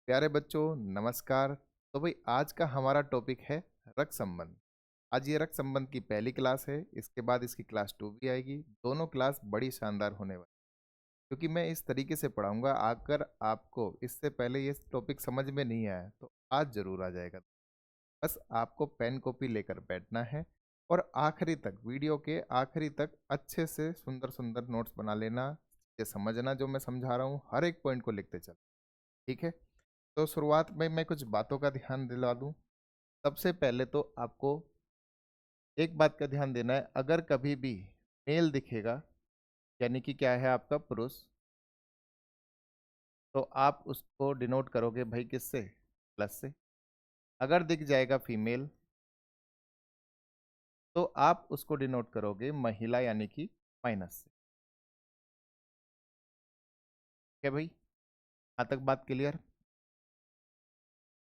प्यारे बच्चों, नमस्कार। तो भाई आज का हमारा टॉपिक है रक्त संबंध। आज ये रक्त संबंध की पहली क्लास है। इसके बाद इसकी क्लास 2 भी आएगी। दोनों क्लास बड़ी शानदार होने वाली, क्योंकि मैं इस तरीके से पढ़ाऊंगा। अगर आपको इससे पहले ये टॉपिक समझ में नहीं आया तो आज जरूर आ जाएगा। बस आपको पेन कॉपी लेकर बैठना है और आखिरी तक, वीडियो के आखिरी तक अच्छे से सुंदर सुंदर नोट्स बना लेना। ये समझना जो मैं समझा रहा हूँ, हर एक पॉइंट को लिखते चल। ठीक है। तो शुरुआत में मैं कुछ बातों का ध्यान दिला दूं। सबसे पहले तो आपको एक बात का ध्यान देना है। अगर कभी भी मेल दिखेगा, यानी कि क्या है आपका पुरुष, तो आप उसको डिनोट करोगे भाई किससे? प्लस से। अगर दिख जाएगा फीमेल, तो आप उसको डिनोट करोगे महिला, यानी कि माइनस से। ठीक है भाई, यहाँ तक बात क्लियर।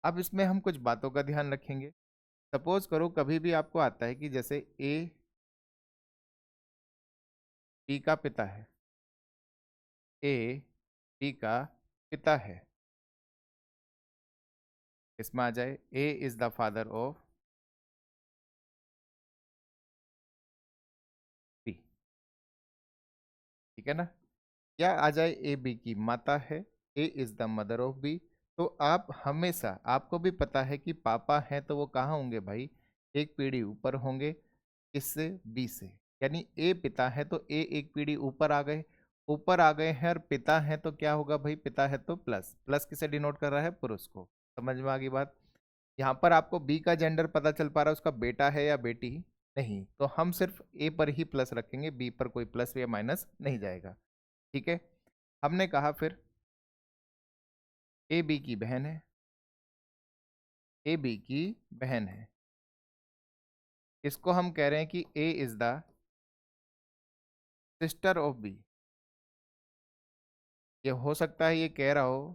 अब इसमें हम कुछ बातों का ध्यान रखेंगे। सपोज करो कभी भी आपको आता है कि जैसे ए बी का पिता है, ए बी का पिता है, इसमें आ जाए A is the father of B. ठीक है ना? या आ जाए ए बी की माता है, A is the mother of B. तो आप हमेशा, आपको भी पता है कि पापा हैं तो वो कहाँ होंगे भाई? एक पीढ़ी ऊपर होंगे। इससे बी से, यानी ए पिता है तो ए एक पीढ़ी ऊपर आ गए। ऊपर आ गए हैं और पिता है तो क्या होगा भाई? पिता है तो प्लस। प्लस किसे डिनोट कर रहा है? पुरुष को। समझ में आ गई बात? यहाँ पर आपको बी का जेंडर पता चल पा रहा है, उसका बेटा है या बेटी? नहीं, तो हम सिर्फ ए पर ही प्लस रखेंगे, बी पर कोई प्लस या माइनस नहीं जाएगा। ठीक है। हमने कहा फिर ए बी की बहन है, ए बी की बहन है। इसको हम कह रहे हैं कि A is the sister of B. ये हो सकता है ये कह रहा हो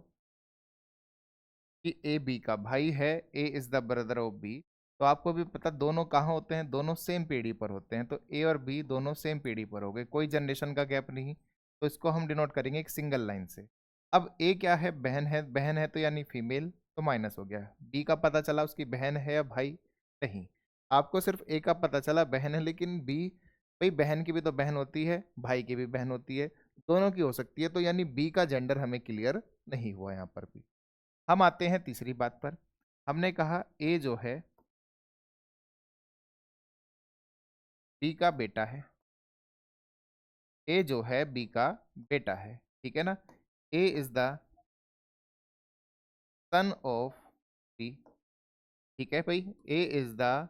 कि ए बी का भाई है, A is the brother of B. तो आपको भी पता दोनों कहाँ होते हैं? दोनों सेम पीढ़ी पर होते हैं। तो ए और बी दोनों सेम पीढ़ी पर हो गए, कोई जनरेशन का गैप नहीं। तो इसको हम डिनोट करेंगे एक सिंगल लाइन से। अब ए क्या है? बहन है। बहन है तो यानी फीमेल, तो माइनस हो गया। बी का पता चला उसकी बहन है या भाई? नहीं, आपको सिर्फ ए का पता चला बहन है, लेकिन बी, भाई बहन की भी तो बहन होती है, भाई की भी बहन होती है, दोनों की हो सकती है। तो यानी बी का जेंडर हमें क्लियर नहीं हुआ यहाँ पर भी। हम आते हैं तीसरी बात पर। हमने कहा ए जो है बी का बेटा है, ए जो है बी का बेटा है। ठीक है ना? A is the son of B. ठीक है भाई, A is the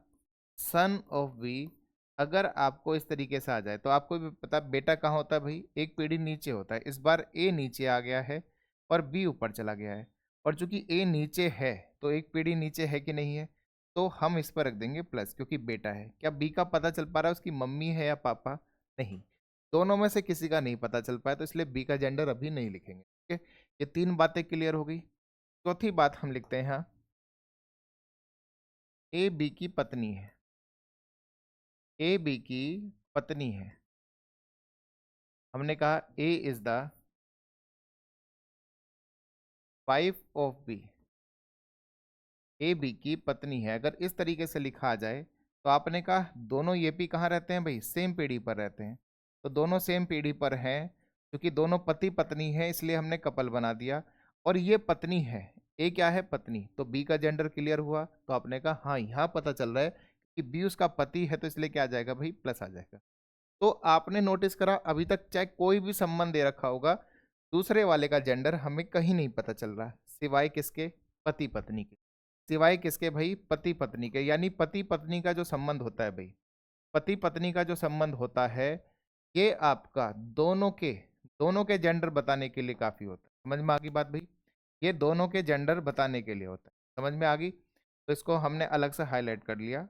son of B. अगर आपको इस तरीके से आ जाए तो आपको भी पता बेटा कहाँ होता है भाई? एक पीढ़ी नीचे होता है। इस बार ए नीचे आ गया है और बी ऊपर चला गया है। और चूंकि ए नीचे है तो एक पीढ़ी नीचे है कि नहीं है? तो हम इस पर रख देंगे प्लस, क्योंकि बेटा है। क्या बी का पता चल पा रहा है उसकी मम्मी है या पापा? नहीं, दोनों में से किसी का नहीं पता चल पाया, तो इसलिए बी का जेंडर अभी नहीं लिखेंगे। ठीक है, ये तीन बातें क्लियर हो गई। चौथी बात हम लिखते हैं यहाँ, ए बी की पत्नी है, ए बी की पत्नी है। हमने कहा A is the wife of B. A B की पत्नी है। अगर इस तरीके से लिखा जाए तो आपने कहा दोनों ये पी कहाँ रहते हैं भाई? सेम पीढ़ी पर रहते हैं। तो दोनों सेम पीढ़ी पर हैं, क्योंकि दोनों पति पत्नी है, इसलिए हमने कपल बना दिया। और ये पत्नी है, ए क्या है? पत्नी। तो बी का जेंडर क्लियर हुआ। तो आपने कहा हाँ, यहाँ पता चल रहा है कि बी उसका पति है, तो इसलिए क्या आ जाएगा भाई? प्लस आ जाएगा। तो आपने नोटिस करा अभी तक चाहे कोई भी संबंध दे रखा होगा, दूसरे वाले का जेंडर हमें कहीं नहीं पता चल रहा, सिवाय किसके? पति पत्नी के। सिवाय किसके भाई? पति पत्नी के। यानी पति पत्नी का जो संबंध होता है भाई, पति पत्नी का जो संबंध होता है, ये आपका दोनों के जेंडर बताने के लिए काफी होता है। समझ में आ गई बात भाई? ये दोनों के जेंडर बताने के लिए होता है। समझ में आ गई? तो इसको हमने अलग से हाईलाइट कर लिया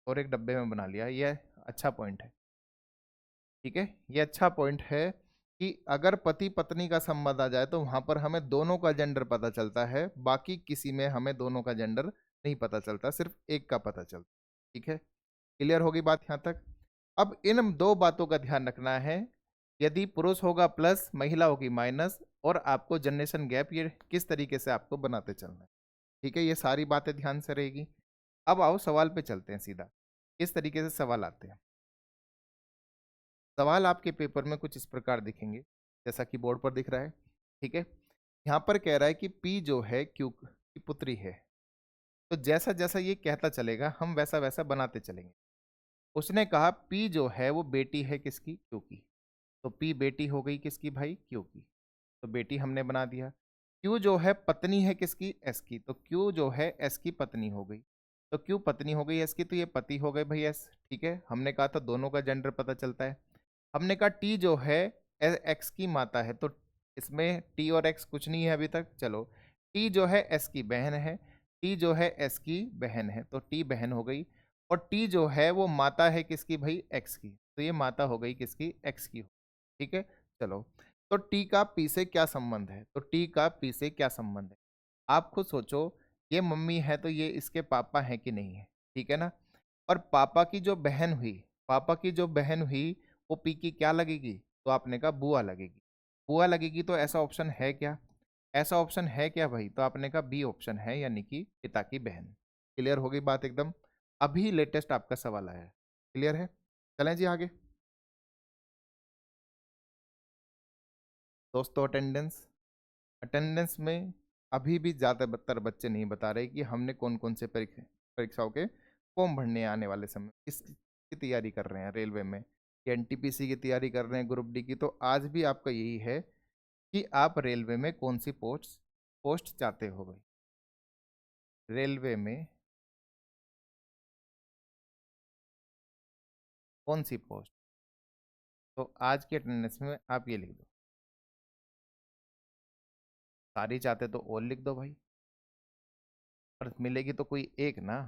और एक डब्बे में बना लिया। ये अच्छा पॉइंट है। ठीक है, ये अच्छा पॉइंट है कि अगर पति पत्नी का संबंध आ जाए तो वहां पर हमें दोनों का जेंडर पता चलता है, बाकी किसी में हमें दोनों का जेंडर नहीं पता चलता, सिर्फ एक का पता चलता। ठीक है, क्लियर होगी बात यहाँ तक? अब इन दो बातों का ध्यान रखना है यदि पुरुष होगा प्लस, महिला होगी माइनस, और आपको जनरेशन गैप ये किस तरीके से आपको बनाते चलना है। ठीक है, ये सारी बातें ध्यान से रहेगी। अब आओ सवाल पे चलते हैं सीधा, किस तरीके से सवाल आते हैं। सवाल आपके पेपर में कुछ इस प्रकार दिखेंगे, जैसा कि बोर्ड पर दिख रहा है। ठीक है, यहाँ पर कह रहा है कि पी जो है क्यू की पुत्री है। तो जैसा जैसा ये कहता चलेगा हम वैसा वैसा बनाते चलेंगे। उसने कहा पी जो है वो बेटी है किसकी, क्यू की। तो पी बेटी हो गई किसकी भाई, क्यू की। तो बेटी हमने बना दिया। क्यू जो है पत्नी है किसकी, एस की। तो क्यू जो है एस की पत्नी हो गई। तो क्यू पत्नी हो गई एस की, तो ये पति हो गए भाई एस। ठीक है, हमने कहा था दोनों का जेंडर पता चलता है। हमने कहा टी जो है एक्स की माता है, तो इसमें टी और एक्स कुछ नहीं है अभी तक। चलो, टी जो है एस की बहन है, टी जो है एस की बहन है, तो टी बहन हो गई। और टी जो है वो माता है किसकी भाई, एक्स की। तो ये माता हो गई किसकी, एक्स की। ठीक है, चलो। तो टी का पी से क्या संबंध है, तो टी का पी से क्या संबंध है, आप खुद सोचो। ये मम्मी है तो ये इसके पापा है कि नहीं है, ठीक है ना। और पापा की जो बहन हुई, पापा की जो बहन हुई वो पी की क्या लगेगी, तो आपने कहा बुआ लगेगी। बुआ लगेगी, तो ऐसा ऑप्शन है क्या, ऐसा ऑप्शन है क्या भाई, तो आपने कहा बी ऑप्शन है, यानी कि पिता की बहन। क्लियर हो गई बात एकदम। अभी लेटेस्ट आपका सवाल आया है, क्लियर है। चलें जी आगे। दोस्तों अटेंडेंस, अटेंडेंस में अभी भी ज़्यादातर बच्चे नहीं बता रहे कि हमने कौन कौन से परीक्षाओं के फॉर्म भरने आने वाले समय किसकी तैयारी कर रहे हैं रेलवे में, कि एनटीपीसी की तैयारी कर रहे हैं, ग्रुप डी की। तो आज भी आपका यही है कि आप रेलवे में कौन सी पोस्ट पोस्ट चाहते हो भाई, रेलवे में कौन सी पोस्ट। तो आज के अटेंडेंस में आप ये लिख दो, सारी चाहते तो और लिख दो भाई, पर मिलेगी तो कोई एक ना।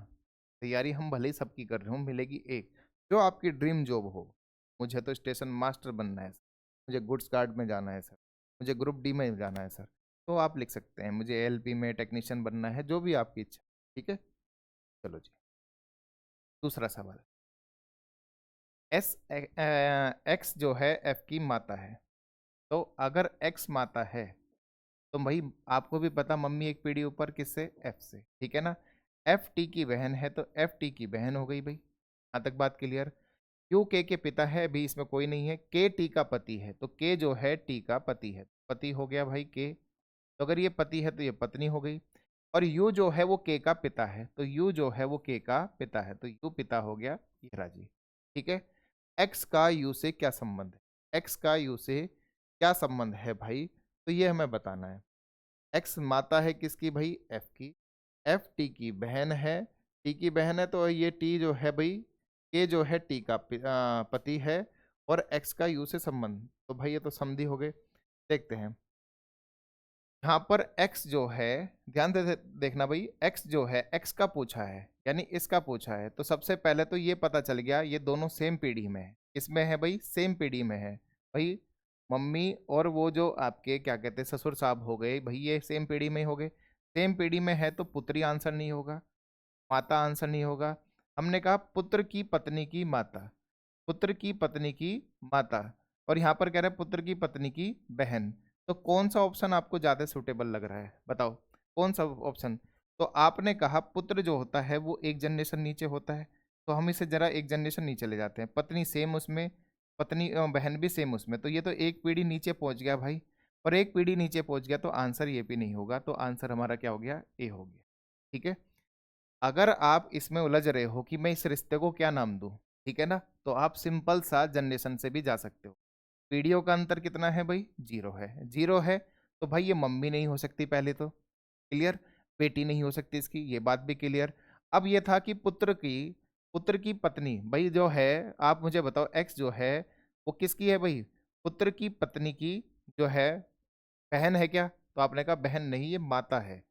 तैयारी हम भले ही सबकी कर रहे हो, मिलेगी एक जो आपकी ड्रीम जॉब हो। मुझे तो स्टेशन मास्टर बनना है सर, मुझे गुड्स गार्ड में जाना है सर, मुझे ग्रुप डी में जाना है सर, तो आप लिख सकते हैं मुझे एलपी में टेक्नीशियन बनना है, जो भी आपकी इच्छा। ठीक है, चलो जी। दूसरा सवाल, एस एक्स जो है एफ की माता है। तो अगर एक्स माता है तो भाई आपको भी पता मम्मी एक पीढ़ी ऊपर किससे, एफ से। ठीक है ना। एफ टी की बहन है तो एफ टी की बहन हो गई भाई, यहाँ तक बात क्लियर। क्यू के पिता है, भी इसमें कोई नहीं है। के टी का पति है, तो के जो है टी का पति है, पति हो गया भाई के। तो अगर ये पति है तो ये पत्नी हो गई। और यू जो है वो के का पिता है, तो यू जो है वो के का पिता है, तो यू पिता हो गया ये राजी। ठीक है, एक्स का यू से क्या संबंध है, एक्स का यू से क्या संबंध है भाई, तो ये हमें बताना है। एक्स माता है किसकी भाई, एफ की। एफ टी की बहन है, टी की बहन है, तो ये टी जो है भाई के जो है टी का पति है। और एक्स का यू से संबंध, तो भाई ये तो समझी हो गए। देखते हैं यहाँ पर x जो है, ध्यान से देखना भाई, x जो है x का पूछा है, यानी इसका पूछा है। तो सबसे पहले तो ये पता चल गया ये दोनों सेम पीढ़ी में है। किसमें है भाई, सेम पीढ़ी में है भाई। मम्मी और वो जो आपके क्या कहते हैं ससुर साहब हो गए भाई, ये सेम पीढ़ी में ही हो गए। सेम पीढ़ी में है तो पुत्री आंसर नहीं होगा, माता आंसर नहीं होगा। हमने कहा पुत्र की पत्नी की माता, पुत्र की पत्नी की माता। और यहाँ पर कह रहे हैं पुत्र की पत्नी की बहन। तो कौन सा ऑप्शन आपको ज्यादा सुटेबल लग रहा है, बताओ कौन सा ऑप्शन। तो आपने कहा पुत्र जो होता है वो एक जनरेशन नीचे होता है, तो हम इसे जरा एक जनरेशन नीचे ले जाते हैं। पत्नी सेम उसमें, पत्नी बहन भी सेम उसमें, तो ये तो एक पीढ़ी नीचे पहुंच गया भाई। और एक पीढ़ी नीचे पहुंच गया तो आंसर ये भी नहीं होगा, तो आंसर हमारा क्या हो गया, ए हो गया। ठीक है, अगर आप इसमें उलझ रहे हो कि मैं इस रिश्ते को क्या नाम दूं, ठीक है ना, तो आप सिंपल सा जनरेशन से भी जा सकते हो। पीढ़ियों का अंतर कितना है भाई, जीरो है, जीरो है। तो भाई ये मम्मी नहीं हो सकती पहले तो, क्लियर। बेटी नहीं हो सकती इसकी, ये बात भी क्लियर। अब ये था कि पुत्र की पत्नी भाई जो है, आप मुझे बताओ एक्स जो है वो किसकी है भाई, पुत्र की पत्नी की जो है बहन है क्या, तो आपने कहा बहन नहीं ये माता है।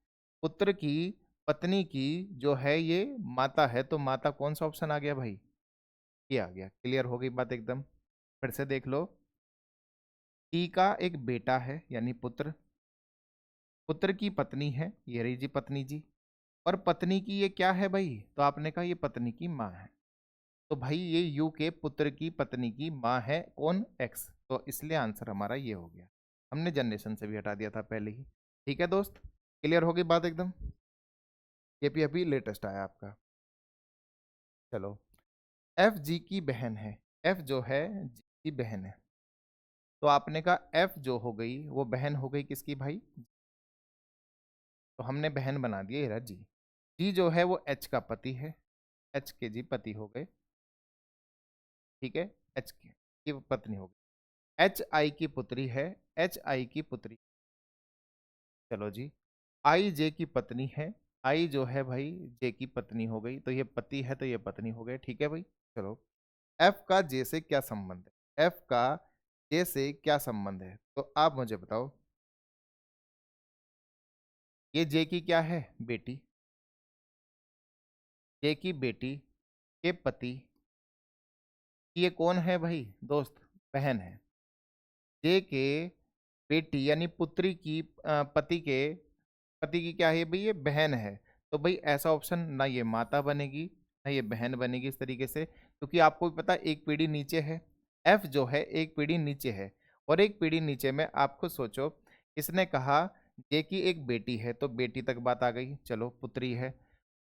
पुत्र की पत्नी की जो है ये माता है, तो माता कौन सा ऑप्शन आ गया भाई, ये आ गया। क्लियर हो गई बात एकदम। फिर से देख लो, टी का एक बेटा है यानी पुत्र, पुत्र की पत्नी है ये रही जी पत्नी जी। और पत्नी की ये क्या है भाई, तो आपने कहा ये पत्नी की माँ है। तो भाई ये यू के पुत्र की पत्नी की माँ है कौन, एक्स। तो इसलिए आंसर हमारा ये हो गया। हमने जनरेशन से भी हटा दिया था पहले ही। ठीक है दोस्त, क्लियर हो गई बात एकदम। ये भी अभी लेटेस्ट आया आपका। चलो, एफ जी की बहन है। एफ जो है जी की बहन है, तो आपने कहा एफ जो हो गई वो बहन हो गई किसकी भाई? तो हमने बहन बना दिया, ये रहा जी। जी जो है वो एच का पति है, एच के जी पति हो गए। ठीक है, एच की पत्नी हो गई। एच आई की पुत्री है, एच आई की पुत्री। चलो जी, आई जे की पत्नी है, आई जो है भाई जे की पत्नी हो गई, तो ये पति है तो ये पत्नी हो गए। ठीक है भाई। चलो, एफ का जे से क्या संबंध है? एफ का जे से क्या संबंध है, तो आप मुझे बताओ। ये जे की क्या है? बेटी। जे की बेटी के पति, ये कौन है भाई दोस्त? बहन है। जे के बेटी यानी पुत्री की पति की क्या है भाई? ये बहन है। तो भाई ऐसा ऑप्शन ना ये माता बनेगी ना ये बहन बनेगी इस तरीके से, क्योंकि आपको भी पता है एक पीढ़ी नीचे है। एफ जो है एक पीढ़ी नीचे है, और एक पीढ़ी नीचे में आप खुद सोचो, इसने कहा जे की एक बेटी है तो बेटी तक बात आ गई। चलो, पुत्री है,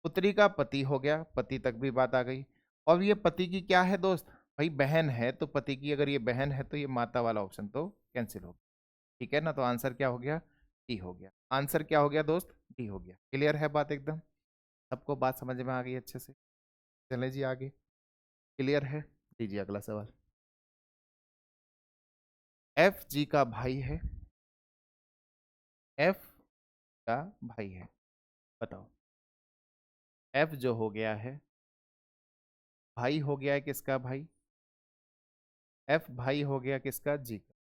पुत्री का पति हो गया, पति तक भी बात आ गई। और ये पति की क्या है दोस्त? भाई बहन है, तो पति की अगर ये बहन है तो ये माता वाला ऑप्शन तो कैंसिल हो गया। ठीक है ना, तो आंसर क्या हो गया? डी हो गया। आंसर क्या हो गया दोस्त? डी हो गया। क्लियर है बात एकदम? सबको बात समझ में आ गई अच्छे से? चले जी आगे। क्लियर है? लीजिए अगला सवाल। एफ जी का भाई है, एफ का भाई है, बताओ। एफ जो हो गया है भाई हो गया है किसका भाई? एफ भाई हो गया किसका? जी का।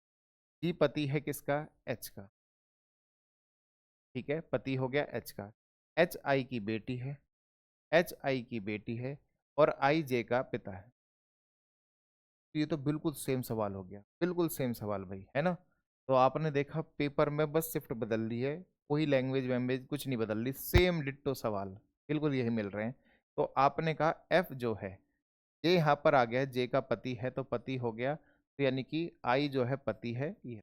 जी पति है किसका? एच का। ठीक है, पति हो गया एच का। एच आई की बेटी है, एच आई की बेटी है, और आई जे का पिता है। तो ये तो बिल्कुल सेम सवाल हो गया, बिल्कुल सेम सवाल भाई, है ना? तो आपने देखा पेपर में बस शिफ्ट बदल दी है, कोई लैंग्वेज वैंग्वेज कुछ नहीं बदल रही, सेम डिट्टो सवाल बिल्कुल यही मिल रहे हैं। तो आपने कहा एफ जो है, जे यहाँ पर आ गया, जे का पति है तो पति हो गया, तो यानी कि आई जो है पति है ये।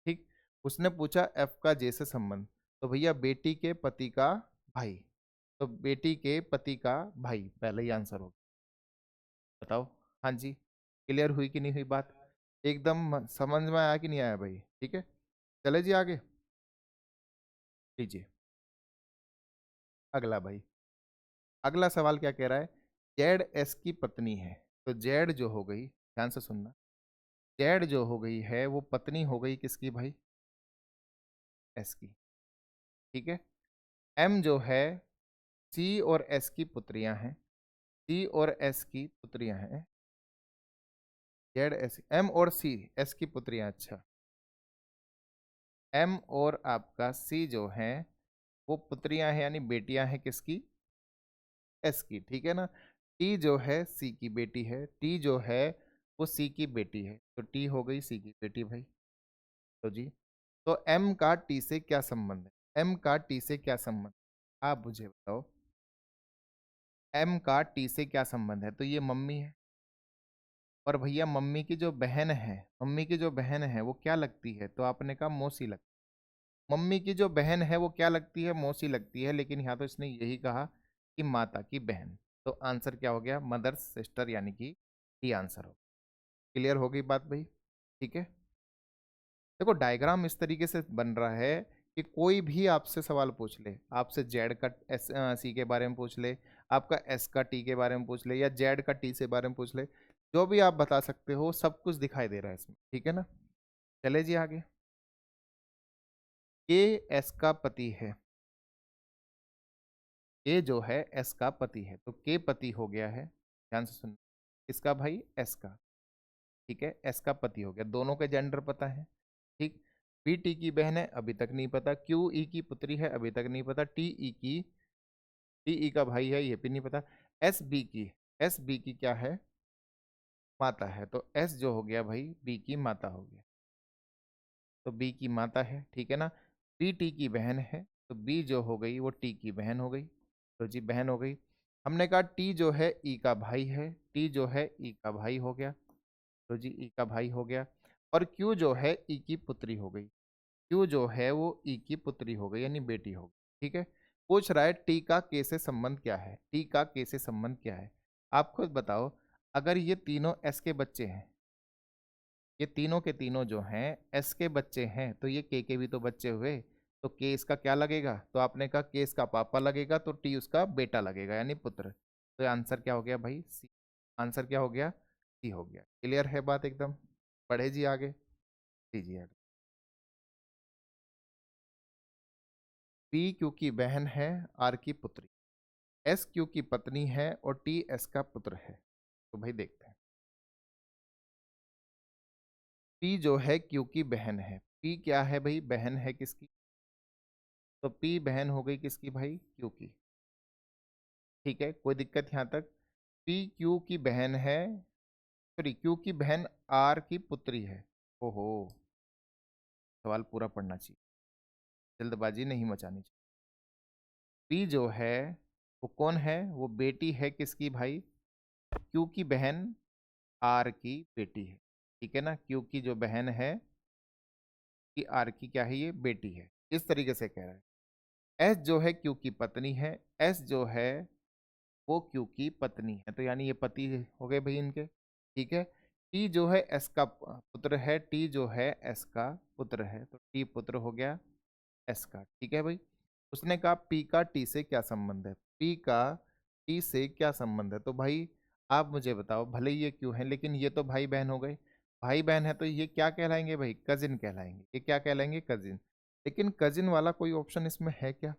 ठीक। उसने पूछा एफ का जे से संबंध, तो भैया बेटी के पति का भाई, तो बेटी के पति का भाई पहले ही आंसर हो। बताओ। हाँ जी, क्लियर हुई कि नहीं हुई बात? एकदम समझ में आया कि नहीं आया भाई? ठीक है, चले जी आगे। लीजिए अगला भाई। अगला सवाल क्या कह रहा है? जेड एस की पत्नी है, तो जेड जो हो गई, ध्यान से सुनना, जेड जो हो गई है वो पत्नी हो गई किसकी भाई? एस की। ठीक है। एम जो है सी और एस की पुत्रियां हैं, सी और एस की पुत्रियां हैं। जेड एस, एम और सी एस की पुत्रियां, अच्छा। एम और आपका सी जो है वो पुत्रियां हैं यानी बेटियां हैं किसकी? एस की। ठीक है ना? टी जो है सी की बेटी है, टी जो है वो सी की बेटी है, तो टी हो गई सी की बेटी भाई। तो जी, तो एम का टी से क्या संबंध है? एम का टी से क्या संबंध, आप मुझे बताओ। एम का टी से क्या संबंध है? तो ये मम्मी है, और भैया मम्मी की जो बहन है, मम्मी की जो बहन है वो क्या लगती है? तो आपने कहा मौसी लगती है। मम्मी की जो बहन है वो क्या लगती है? मौसी लगती है, लेकिन यहाँ तो इसने यही कहा कि माता की बहन। तो आंसर क्या हो गया? मदर सिस्टर, यानी कि ये आंसर हो। क्लियर हो गई बात भाई? ठीक है। देखो डायग्राम इस तरीके से बन रहा है कि कोई भी आपसे सवाल पूछ ले, आपसे जेड का एस सी के बारे में पूछ ले, आपका एस का टी के बारे में पूछ ले, या जेड का टी से बारे में पूछ ले, जो भी आप बता सकते हो सब कुछ दिखाई दे रहा है इसमें। ठीक है ना? चले जी आगे। के एस का पति है, के जो है एस का पति है, तो के पति हो गया है, ध्यान से सुन, इसका भाई एस का। ठीक है, एस का पति हो गया, दोनों के जेंडर पता है। ठीक। पी टी की बहन है अभी तक नहीं पता, क्यू ई की पुत्री है अभी तक नहीं पता, टी ई का भाई है ये भी नहीं पता। एस बी की, एस बी की क्या है? माता है, तो एस जो हो गया भाई बी की माता हो गया, तो बी की माता है। ठीक है ना? पी टी की बहन है, तो बी जो हो गई वो टी की बहन हो गई, तो जी बहन हो गई। हमने कहा टी जो है ई का भाई है, टी जो है ई का भाई हो गया, तो जी ई का भाई हो गया। और क्यू जो है ई की पुत्री हो गई, क्यू जो है वो ई की पुत्री हो गई यानी बेटी हो गई। ठीक है, पूछ रहा है टी का के से संबंध क्या है, टी का के से संबंध क्या है। आप खुद बताओ, अगर ये तीनों एस के बच्चे हैं, ये तीनों के तीनों जो हैं एस के बच्चे हैं, तो ये के भी तो बच्चे हुए, तो के इसका क्या लगेगा, तो आपने कहा के इसका पापा लगेगा, तो टी उसका बेटा लगेगा यानी पुत्र। तो आंसर क्या हो गया भाई, सी। आंसर क्या हो गया, सी हो गया। क्लियर है बात एकदम। पढ़े जी आगे, लीजिए आगे। पी क्यू की बहन है, आर की पुत्री, एस क्यू की पत्नी है और टी एस का पुत्र है। तो भाई देखते हैं, पी जो है क्यू की बहन है, पी क्या है भाई, बहन है किसकी, तो पी बहन हो गई किसकी भाई, क्यू की। ठीक है, कोई दिक्कत यहाँ तक। पी क्यू की बहन है, सॉरी क्यू की बहन आर की पुत्री है। ओहो, सवाल पूरा पढ़ना चाहिए, जल्दबाजी नहीं मचानी चाहिए। पी जो है वो कौन है, वो बेटी है किसकी भाई, क्यू की बहन आर की बेटी है। ठीक है ना, क्यू की जो बहन है कि आर की क्या है, ये बेटी है। इस तरीके से कह रहा है। एस जो है क्यू की पत्नी है, एस जो है वो क्यू की पत्नी है, तो यानी ये पति हो गए भाई इनके। ठीक है, टी जो है एस का पुत्र है, टी जो है एस का पुत्र है, तो टी पुत्र हो गया एस का। ठीक है भाई, उसने कहा पी का टी से क्या संबंध है, पी का टी से क्या संबंध है। तो भाई आप मुझे बताओ, भले ही ये क्यों है लेकिन ये तो भाई बहन हो गए, भाई बहन है तो ये क्या कहलाएंगे भाई, कजिन कहलाएंगे। ये क्या कहलाएंगे, कजिन। लेकिन कजिन वाला कोई ऑप्शन इसमें है क्या,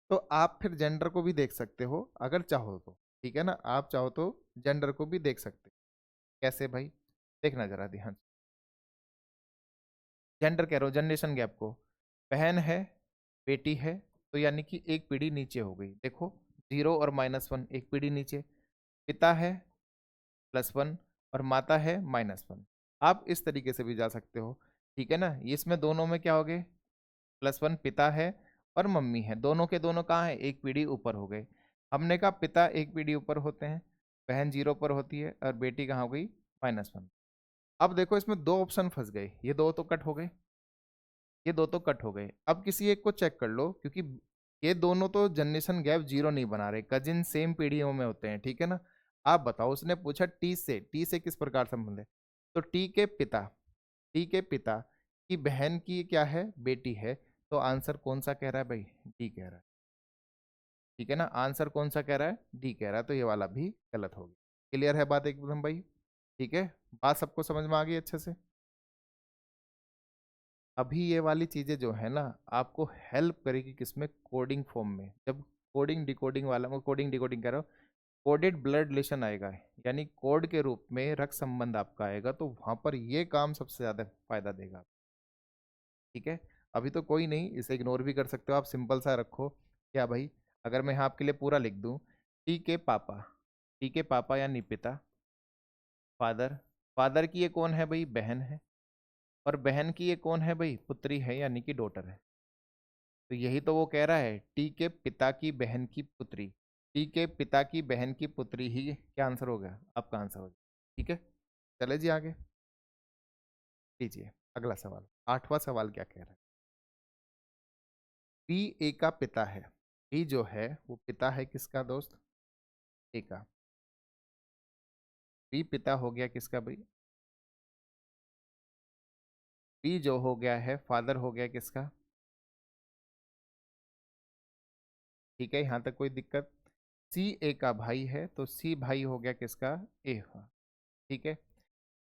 तो आप फिर जेंडर को भी देख सकते हो अगर चाहो तो। ठीक है ना, आप चाहो तो जेंडर को भी देख सकते हो। कैसे भाई, देखना जरा ध्यान। जेंडर कह रहा हूँ, जनरेशन गैप को। बहन है, बेटी है, तो यानी कि एक पीढ़ी नीचे हो गई। देखो, 0 और -1 एक पीढ़ी नीचे। पिता है +1 और माता है -1। आप इस तरीके से भी जा सकते हो। ठीक है ना, इसमें दोनों में क्या हो गए, +1 पिता है और मम्मी है, दोनों के दोनों कहाँ है, एक पीढ़ी ऊपर हो गए। हमने कहा पिता एक पीढ़ी ऊपर होते हैं, बहन 0 पर होती है और बेटी कहाँ हो गई, -1। अब देखो इसमें दो ऑप्शन फंस गए, ये दो तो कट हो गए, ये दो तो कट हो गए। अब किसी एक को चेक कर लो, क्योंकि ये दोनों तो जनरेशन गैप 0 नहीं बना रहे, कजिन सेम पीढ़ियों में होते हैं। ठीक है ना, आप बताओ, उसने पूछा टी से किस प्रकार संबंध है, तो टी के पिता की बहन की क्या है, बेटी है। तो आंसर कौन सा कह रहा है भाई, डी कह रहा है। ठीक है ना, आंसर कौन सा कह रहा है, डी कह रहा है, तो ये वाला भी गलत हो गया। क्लियर है बात एकदम भाई। ठीक है, बात सबको समझ में आ गई अच्छे से। अभी ये वाली चीजें जो है ना, आपको हेल्प करेगी किसमें, कोडिंग फॉर्म में। जब कोडिंग डिकोडिंग वाला, मैं कोडिंग डिकोडिंग कह रहा हूँ, कोडेड ब्लड रिलेशन आएगा, यानी कोड के रूप में रक्त संबंध आपका आएगा, तो वहां पर ये काम सबसे ज्यादा फायदा देगा। ठीक है, अभी तो कोई नहीं, इसे इग्नोर भी कर सकते हो आप, सिंपल सा रखो। क्या भाई, अगर मैं यहाँ आपके लिए पूरा लिख दूँ, टी के पापा, टी के पापा यानी पिता, फादर, फादर की ये कौन है भाई, बहन है, और बहन की ये कौन है भाई, पुत्री है यानी कि डॉटर है। तो यही तो वो कह रहा है, टी के पिता की बहन की पुत्री, टी के पिता की बहन की पुत्री ही क्या आंसर हो गया, आपका आंसर हो गया। ठीक है, चले जी आगे, लीजिए अगला सवाल। 8वां सवाल क्या कह रहा है, पी ए का पिता है, पी जो है वो पिता है किसका दोस्त, ए का। पी पिता हो गया किसका भाई, पी जो हो गया है फादर हो गया किसका। ठीक है, यहाँ तक कोई दिक्कत। सी ए का भाई है, तो सी भाई हो गया किसका, ए का। ठीक है,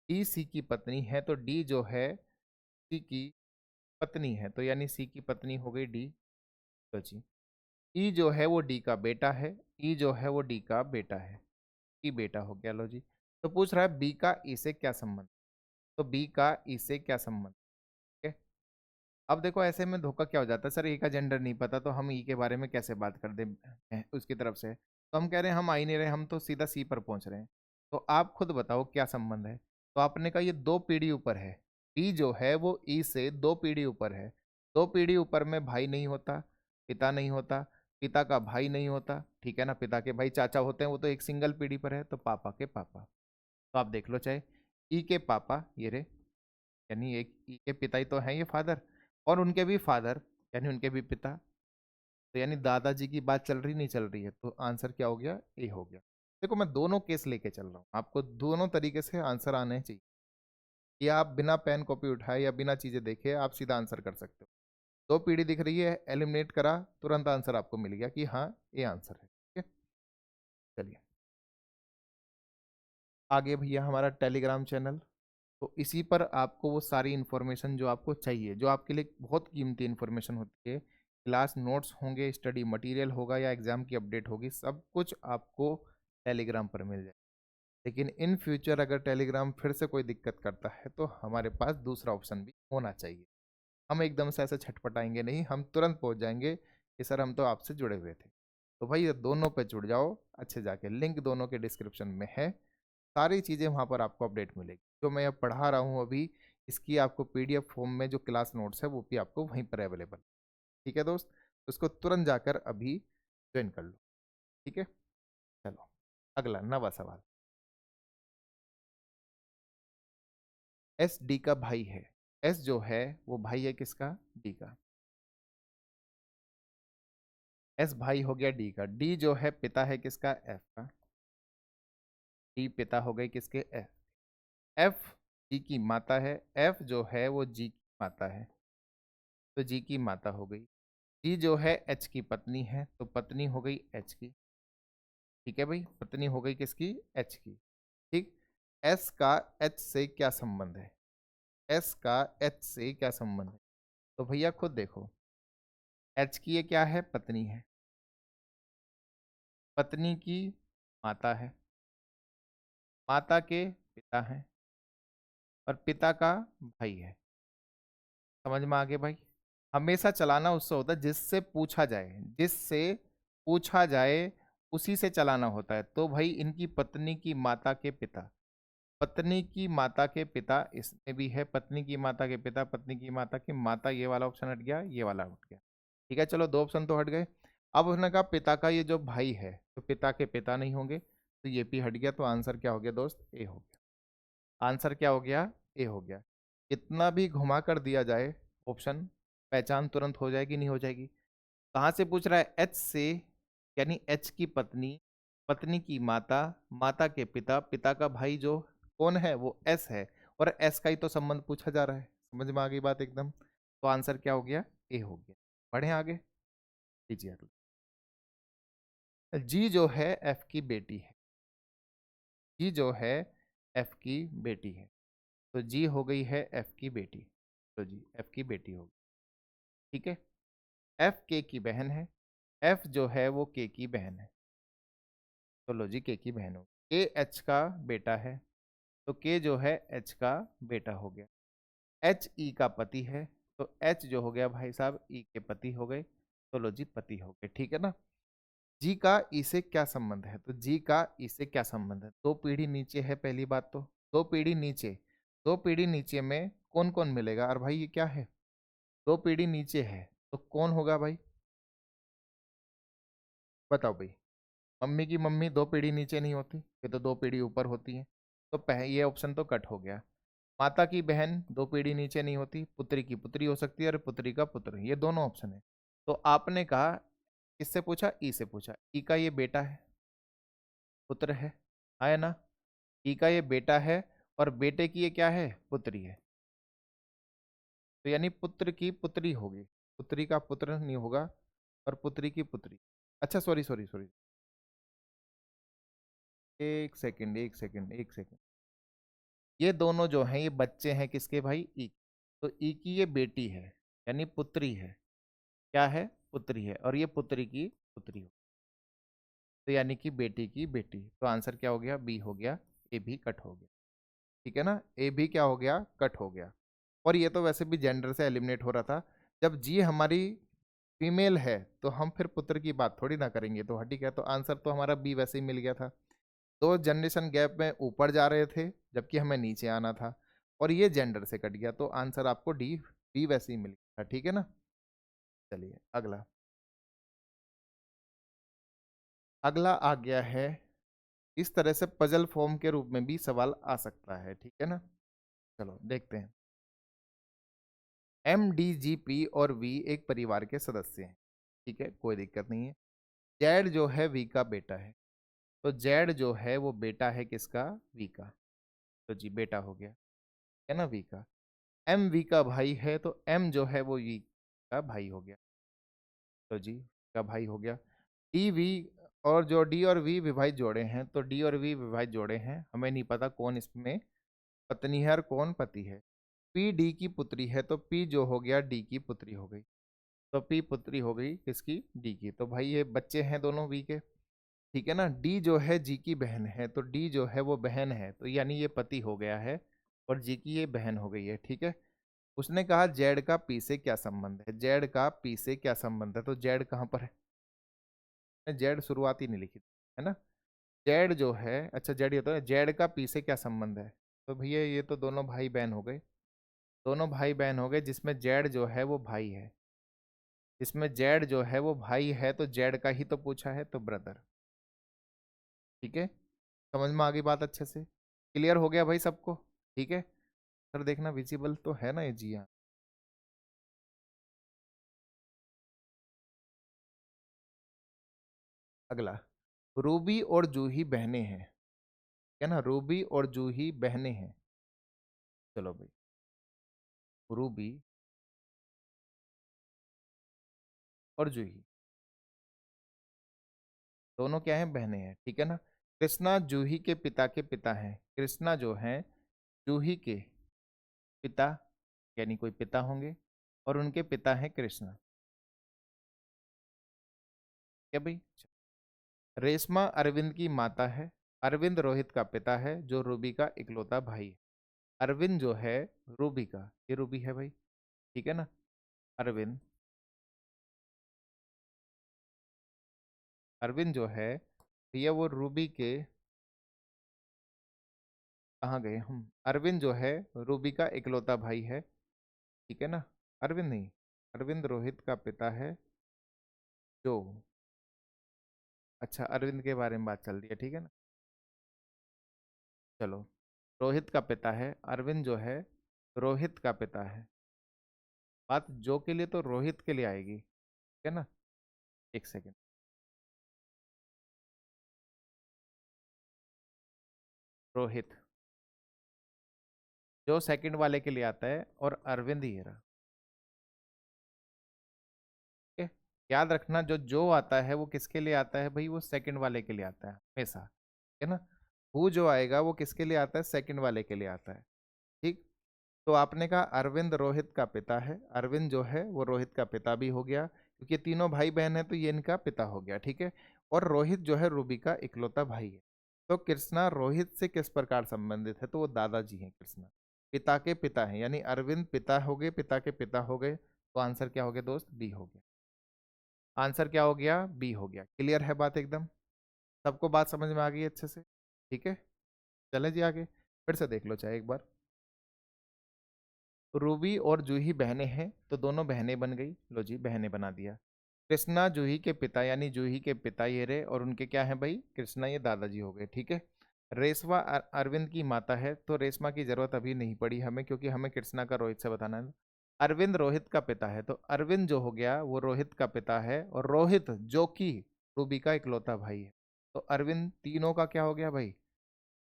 डी सी की पत्नी है, तो डी जो है सी की पत्नी है, तो यानी सी की पत्नी हो गई डी। तो जी, ई जो है वो डी का बेटा है, ई जो है वो डी का बेटा है, ई बेटा हो गया। लो जी, तो पूछ रहा है बी का ई से क्या संबंध, तो बी का ई से क्या संबंध। ठीक है, अब देखो ऐसे में धोखा क्या हो जाता है, सर ई का जेंडर नहीं पता तो हम ई के बारे में कैसे बात कर दें, उसकी तरफ से तो हम कह रहे हैं हम आ ही नहीं रहे, हम तो सीधा सी पर पहुंच रहे हैं। तो आप खुद बताओ क्या संबंध है। तो आपने कहा ये 2 पीढ़ी ऊपर है, ई जो है वो ई से 2 पीढ़ी ऊपर है। 2 पीढ़ी ऊपर में भाई नहीं होता, पिता नहीं होता, पिता का भाई नहीं होता। ठीक है ना, पिता के भाई चाचा होते हैं, वो तो एक सिंगल पीढ़ी पर है, तो पापा के पापा। तो आप देख लो, चाहे ई के पापा ये रे, यानी एक ई के पिता ही तो हैं ये फादर, और उनके भी फादर यानी उनके भी पिता। तो यानी दादाजी की बात चल रही नहीं चल रही है, तो आंसर क्या हो गया, ए हो गया। देखो मैं दोनों केस लेके चल रहा हूँ, आपको दोनों तरीके से आंसर आने चाहिए, कि आप बिना पेन कॉपी उठाए या बिना चीजें देखे आप सीधा आंसर कर सकते हो। दो पीढ़ी दिख रही है, एलिमिनेट करा, तुरंत आंसर आपको मिल गया कि हाँ ये आंसर है। ठीक है, चलिए आगे भैया हमारा टेलीग्राम चैनल, तो इसी पर आपको वो सारी इन्फॉर्मेशन जो आपको चाहिए, जो आपके लिए बहुत कीमती इन्फॉर्मेशन होती है, क्लास नोट्स होंगे, स्टडी मटेरियल होगा या एग्जाम की अपडेट होगी, सब कुछ आपको टेलीग्राम पर मिल जाए। लेकिन इन फ्यूचर अगर टेलीग्राम फिर से कोई दिक्कत करता है तो हमारे पास दूसरा ऑप्शन भी होना चाहिए। हम एकदम से ऐसे छटपटाएंगे नहीं, हम तुरंत पहुंच जाएंगे कि सर हम तो आपसे जुड़े हुए थे। तो भाई ये दोनों पे जुड़ जाओ अच्छे जाके, लिंक दोनों के डिस्क्रिप्शन में है, सारी चीज़ें वहाँ पर आपको अपडेट मिलेगी। जो मैं अब पढ़ा रहा हूँ अभी, इसकी आपको पीडीएफ फॉर्म में जो क्लास नोट्स है वो भी आपको वहीं पर अवेलेबल। ठीक है दोस्त, तो उसको तुरंत जाकर अभी ज्वाइन कर लो। ठीक है, चलो अगला नवा सवाल। एस डी का भाई है, एस जो है वो भाई है किसका, डी का। एस भाई हो गया डी का, डी जो है पिता है किसका, एफ का। डी पिता हो गई किसके, एफ। एफ जी की माता है, एफ जो है वो जी की माता है, तो जी की माता हो गई। जी जो है एच की पत्नी है, तो पत्नी हो गई एच की। ठीक है भाई, पत्नी हो गई किसकी, एच की। ठीक, एस का एच से क्या संबंध है, एस का एच से क्या संबंध है, तो भैया खुद देखो, एच की ये क्या है, पत्नी है, पत्नी की माता है, माता के पिता है, और पिता का भाई है। समझ में आ गया भाई। हमेशा चलाना उससे होता है जिससे पूछा जाए, जिससे पूछा जाए उसी से चलाना होता है। तो भाई इनकी पत्नी की माता के पिता, पत्नी की माता के पिता इसमें भी है, पत्नी की माता के पिता, पत्नी की माता की माता, ये वाला ऑप्शन हट गया, ये वाला हट गया। ठीक है, चलो दो ऑप्शन तो हट गए। अब उसने कहा पिता का ये जो भाई है, तो पिता के पिता नहीं होंगे, तो ये भी हट गया, तो आंसर क्या हो गया दोस्त, ए हो गया। आंसर क्या हो गया, ए हो गया। कितना भी घुमा कर दिया जाए ऑप्शन, पहचान तुरंत हो जाएगी नहीं हो जाएगी। कहाँ से पूछ रहा है, एच से, यानी एच की पत्नी, पत्नी की माता, माता के पिता, पिता का भाई जो कौन है वो एस है, और एस का ही तो संबंध पूछा जा रहा है। समझ में आ गई बात एकदम, तो आंसर क्या हो गया, ए हो गया। बढ़े आगे, लीजिए अगला। जी जो है एफ की बेटी है, जी जो है एफ की बेटी है, तो जी हो गई है एफ की बेटी, तो जी एफ की बेटी होगी। ठीक है, एफ के की बहन है, एफ जो है वो के की बहन है, तो लो जी के की बहन होगी। के एच का बेटा है, तो के जो है एच का बेटा हो गया। एच ई का पति है, तो एच जो हो गया भाई साहब ई के पति हो गए, तो लो जी पति हो गए। ठीक है ना। जी का ई से क्या संबंध है, तो जी का ई से क्या संबंध है, दो पीढ़ी नीचे है पहली बात तो, दो पीढ़ी नीचे, दो पीढ़ी नीचे में कौन कौन मिलेगा, और भाई ये क्या है, दो पीढ़ी नीचे है तो कौन होगा भाई, बताओ भाई। मम्मी की मम्मी दो पीढ़ी नीचे नहीं होती, ये तो दो पीढ़ी ऊपर होती है, तो ये ऑप्शन तो कट हो गया। माता की बहन दो पीढ़ी नीचे नहीं होती, पुत्री की पुत्री हो सकती है और पुत्री का पुत्र, ये दोनों ऑप्शन है। तो आपने कहा किससे पूछा, ई से पूछा, ई का ये बेटा है, पुत्र है, आया ना। ई का ये बेटा है और बेटे की ये क्या है, पुत्री है, तो यानी पुत्र की पुत्री होगी, पुत्री का पुत्र नहीं होगा, और पुत्री की पुत्री। अच्छा सॉरी सॉरी सॉरी, एक सेकंड एक सेकंड एक सेकंड, ये दोनों जो हैं ये बच्चे हैं किसके भाई, ई। तो ई की ये बेटी है, यानी पुत्री है, क्या है, पुत्री है, और ये पुत्री की पुत्री हो, तो यानी कि बेटी की बेटी, तो आंसर क्या हो गया, बी हो गया, ए भी कट हो गया। ठीक है ना, ए भी क्या हो गया, कट हो गया। और ये तो वैसे भी जेंडर से एलिमिनेट हो रहा था, जब जी हमारी फीमेल है तो हम फिर पुत्र की बात थोड़ी ना करेंगे, तो ठीक है, तो आंसर तो हमारा बी वैसे ही मिल गया था। दो जनरेशन गैप में ऊपर जा रहे थे जबकि हमें नीचे आना था, और ये जेंडर से कट गया, तो आंसर आपको डी, बी वैसे ही मिल गया। ठीक है ना, चलिए अगला। अगला आ गया है, इस तरह से पजल फॉर्म के रूप में भी सवाल आ सकता है। ठीक है ना, चलो देखते हैं। एम, डी, जी, पी और वी एक परिवार के सदस्य हैं। ठीक है, कोई दिक्कत नहीं है। जेड जो है वी का बेटा है, तो जेड जो है वो बेटा है किसका? वी का। तो जी बेटा हो गया, है ना, वी का। एम वी का भाई है, तो एम जो है वो वी का भाई हो गया। तो जी का भाई हो गया। डी वी, और जो डी और वी विभाजित जोड़े हैं, तो डी और वी विभाजित जोड़े हैं, हमें नहीं पता कौन इसमें पत्नी है और कौन पति है। पी डी की पुत्री है, तो पी जो हो गया डी की पुत्री हो गई। तो पी पुत्री हो गई किसकी? डी की। तो भाई ये बच्चे हैं दोनों वी के। ठीक है ना। डी जो है जी की बहन है, तो डी जो है वो बहन है, तो यानी ये पति हो गया है, और जी की ये बहन हो गई है। ठीक है। उसने कहा जेड का पी से क्या संबंध है? जेड का पी से क्या संबंध है? तो जेड कहाँ पर है? जेड शुरुआती नहीं लिखी, है ना। जेड जो है, अच्छा जेड, ये तो है, जेड का पी से क्या संबंध है? तो भैया ये तो दोनों भाई बहन हो गए, दोनों भाई बहन हो गए, जिसमें जेड जो है वो भाई है, जिसमें जेड जो है वो भाई है, तो जेड का ही तो पूछा है, तो ब्रदर। ठीक है, समझ में आ गई बात अच्छे से? क्लियर हो गया भाई सबको? ठीक है सर, देखना विजिबल तो है ना ये? जी हाँ। अगला, रूबी और जूही बहनें हैं, है ना, रूबी और जूही बहनें हैं। चलो भाई, रूबी और जूही दोनों क्या हैं? बहनें हैं। ठीक है ना। कृष्णा जूही के पिता के पिता हैं। कृष्णा जो हैं जूही के पिता, यानी कोई पिता होंगे, और उनके पिता हैं कृष्णा। क्या भाई? रेशमा अरविंद की माता है। अरविंद रोहित का पिता है, जो रूबी का इकलौता भाई है। अरविंद जो है रूबी का, ये रूबी है भाई। ठीक है ना। अरविंद, अरविंद जो है भैया वो रूबी के, कहाँ गए हम? अरविंद जो है रूबी का इकलौता भाई है। ठीक है ना। अरविंद नहीं, अरविंद रोहित का पिता है, जो, अच्छा अरविंद के बारे में बात चल रही है, ठीक है ना। चलो, रोहित का पिता है, अरविंद जो है रोहित का पिता है। बात जो के लिए तो रोहित के लिए आएगी, ठीक है ना। एक सेकेंड, रोहित जो सेकंड वाले के लिए आता है, और अरविंद ही रहा। ठीक है, याद रखना जो आता है वो किसके लिए आता है भाई? वो सेकंड वाले के लिए आता है हमेशा, है ना। हु जो आएगा वो किसके लिए आता है? सेकंड वाले के लिए आता है। ठीक। तो आपने कहा अरविंद रोहित का पिता है, अरविंद जो है वो रोहित का पिता भी हो गया, क्योंकि तीनों भाई बहन है, तो ये इनका पिता हो गया। ठीक है। और रोहित जो है रूबी का इकलौता भाई है। तो कृष्णा रोहित से किस प्रकार संबंधित है? तो वो दादाजी हैं कृष्णा, पिता के पिता हैं, यानी अरविंद पिता हो गए, पिता के पिता हो गए। तो आंसर क्या हो गया दोस्त? बी हो गया। आंसर क्या हो गया? बी हो गया। क्लियर है बात एकदम? सबको बात समझ में आ गई अच्छे से? ठीक है, चले जी आगे, फिर से देख लो चाहे एक बार। रूबी और जूही बहनें हैं, तो दोनों बहनें बन गई। लो जी बहनें बना दिया। कृष्णा जूही के पिता, यानी जूही के पिता ये रहे, और उनके क्या है भाई? कृष्णा, ये दादाजी हो गए। ठीक है। रेशमा अरविंद की माता है, तो रेशमा की जरूरत अभी नहीं पड़ी हमें, क्योंकि हमें कृष्णा का रोहित से बताना है। अरविंद रोहित का पिता है, तो अरविंद जो हो गया वो रोहित का पिता है, और रोहित जो कि रूबी का इकलौता भाई है। तो अरविंद तीनों का क्या हो गया भाई?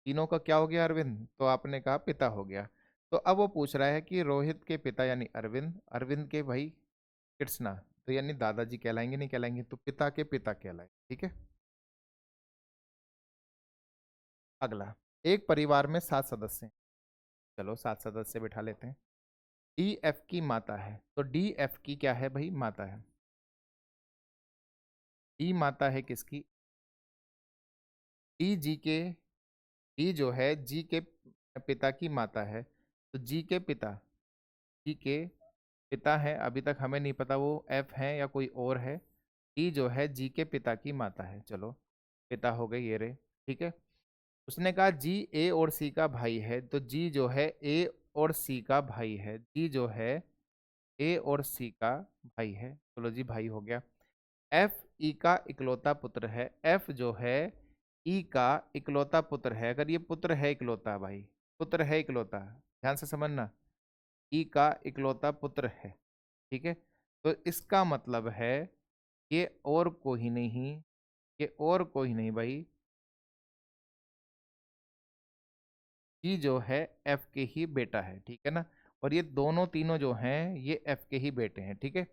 तीनों का क्या हो गया अरविंद? तो आपने कहा पिता हो गया। तो अब वो पूछ रहा है कि रोहित के पिता यानी अरविंद, अरविंद के भाई कृष्णा, तो यानी दादाजी कहलाएंगे नहीं कहलाएंगे? तो पिता के पिता कहलाए। ठीक है। अगला, एक परिवार में 7 सदस्य हैं। चलो 7 सदस्य बिठा लेते हैं। डी एफ की माता है, तो डी एफ की क्या है भाई? माता है। डी माता है किसकी? डी जी के, डी जो है जी के पिता की माता है, तो जी के पिता, जी के पिता है, अभी तक हमें नहीं पता वो एफ है या कोई और है। डी जो है जी के पिता की माता है। चलो, पिता हो गए ये रे। ठीक है। उसने कहा जी ए और सी का भाई है, तो जी जो है ए और सी का भाई है, जी जो है ए और सी का भाई है। चलो जी भाई हो गया। एफ ई का इकलौता पुत्र है, एफ जो है ई का इकलौता पुत्र है। अगर ये पुत्र है इकलौता भाई, पुत्र है इकलौता, ध्यान से समझना, ई का इकलौता पुत्र है। ठीक है, तो इसका मतलब है ये और कोई नहीं, ये और कोई नहीं भाई, ये जो है एफ के ही बेटा है। ठीक है ना, और ये दोनों तीनों जो हैं ये एफ के ही बेटे हैं। ठीक है,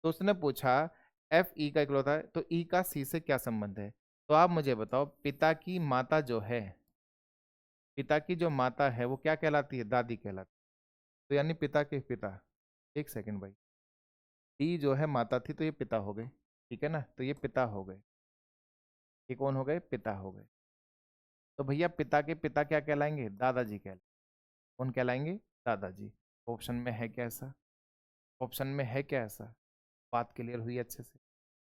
तो उसने पूछा एफ ई का इकलौता है तो ई का सी से क्या संबंध है। तो आप मुझे बताओ, पिता की माता जो है, पिता की जो माता है वो क्या कहलाती है, दादी कहलाती है। तो यानी पिता के पिता, एक सेकंड भाई, डी जो है माता थी तो ये पिता हो गए। ठीक है ना, तो ये पिता हो गए, ये कौन हो गए, पिता हो गए। तो भैया पिता के पिता क्या कहलाएंगे, दादाजी कहलाएंगे। कौन कहलाएंगे, दादाजी। ऑप्शन में है क्या ऐसा, ऑप्शन में है क्या ऐसा। बात क्लियर हुई अच्छे से,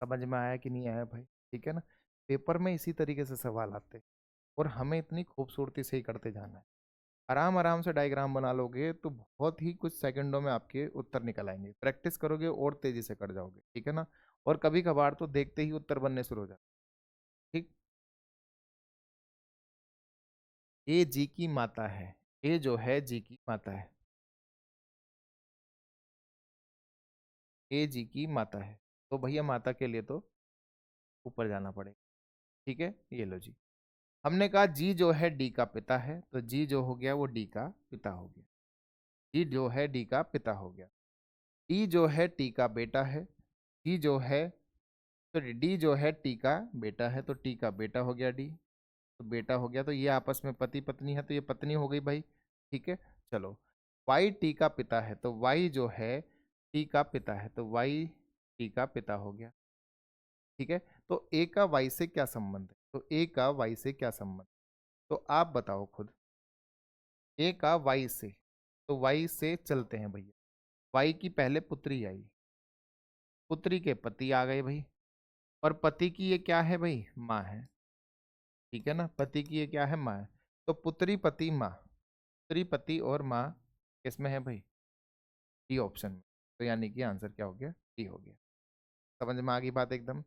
समझ में आया कि नहीं आया भाई। ठीक है ना, पेपर में इसी तरीके से सवाल आते हैं और हमें इतनी खूबसूरती से ही करते जाना है। आराम आराम से डायग्राम बना लोगे तो बहुत ही कुछ सेकंडों में आपके उत्तर निकल आएंगे। प्रैक्टिस करोगे और तेजी से कर जाओगे। ठीक है ना, और कभी कभार तो देखते ही उत्तर बनने शुरू हो जाते। ठीक, ए जी की माता है, ए जो है जी की माता है, ए जी की माता है, तो भैया माता के लिए तो ऊपर जाना पड़ेगा। ठीक है, ये लो जी। हमने कहा जी जो है डी का पिता है, तो जी जो हो गया वो डी का पिता हो गया, जी जो है डी का पिता हो गया। डी जो है टी का बेटा है, डी जो है, तो डी जो है टी का बेटा है तो टी का बेटा हो गया डी, तो बेटा हो गया, तो ये आपस में पति पत्नी है तो ये पत्नी हो गई भाई। ठीक है, चलो, वाई टी का पिता है तो वाई जो है टी का पिता है तो वाई टी का पिता हो गया। ठीक है, तो ए का वाई से क्या संबंध है, तो ए का वाई से क्या संबंध, तो आप बताओ खुद। ए का वाई से, तो वाई से चलते हैं भैया। वाई की पहले पुत्री आई, पुत्री के पति आ गए भाई, और पति की ये क्या है भाई, माँ है। ठीक है ना, पति की ये क्या है, माँ है। तो पुत्री पति माँ, पुत्री पति और माँ किसमें है भाई, डी ऑप्शन में। तो यानी कि आंसर क्या हो गया, डी हो गया। समझ में आ गई बात एकदम।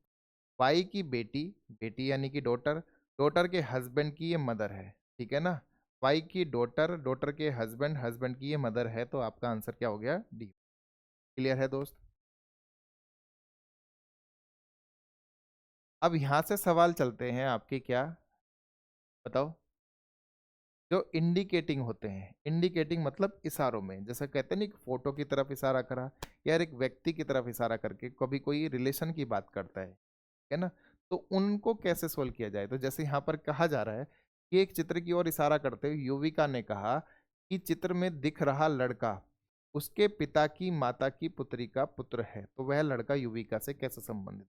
वाई की बेटी, बेटी यानी कि डॉटर, डॉटर के हस्बैंड की ये मदर है। ठीक है ना, वाई की डॉटर, डॉटर के हस्बैंड, हस्बैंड की ये मदर है, तो आपका आंसर क्या हो गया, डी। क्लियर है दोस्त। अब यहां से सवाल चलते हैं आपके, क्या बताओ, जो इंडिकेटिंग होते हैं। इंडिकेटिंग मतलब इशारों में, जैसे कहते हैं ना, एक फोटो की तरफ इशारा करा, या एक व्यक्ति की तरफ इशारा करके कभी कोई रिलेशन की बात करता है ना, तो उनको कैसे सोल्व किया जाए। तो जैसे यहाँ पर कहा जा रहा है कि एक चित्र की ओर इशारा करते हुए युविका ने कहा कि चित्र में दिख रहा लड़का उसके पिता की माता की पुत्री का पुत्र है, तो वह लड़का युविका से कैसे संबंधित।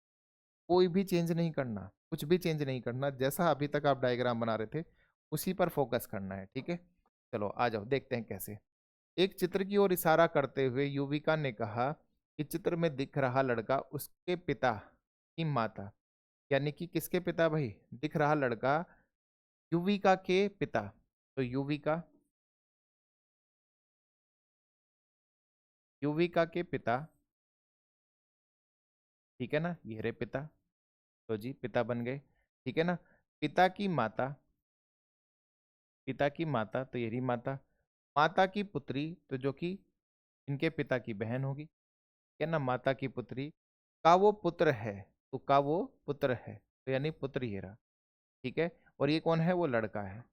कोई भी चेंज नहीं करना, कुछ भी चेंज नहीं करना, जैसा अभी तक आप डायग्राम बना रहे थे उसी पर फोकस करना है। ठीक है, चलो आ जाओ देखते हैं कैसे। एक चित्र की ओर इशारा करते हुए युविका ने कहा कि चित्र में दिख रहा लड़का उसके पिता की माता, यानी कि किसके पिता भाई, दिख रहा लड़का युविका के पिता, तो युविका, युविका के पिता। ठीक है ना, ये रे पिता, तो जी पिता बन गए। ठीक है ना, पिता की माता, पिता की माता तो ये रही माता, माता की पुत्री तो जो कि इनके पिता की बहन होगी। ठीक है ना, माता की पुत्री का वो पुत्र है, तो का वो पुत्र है, तो यानी पुत्र ये रहा। ठीक है, और ये कौन है, वो लड़का है,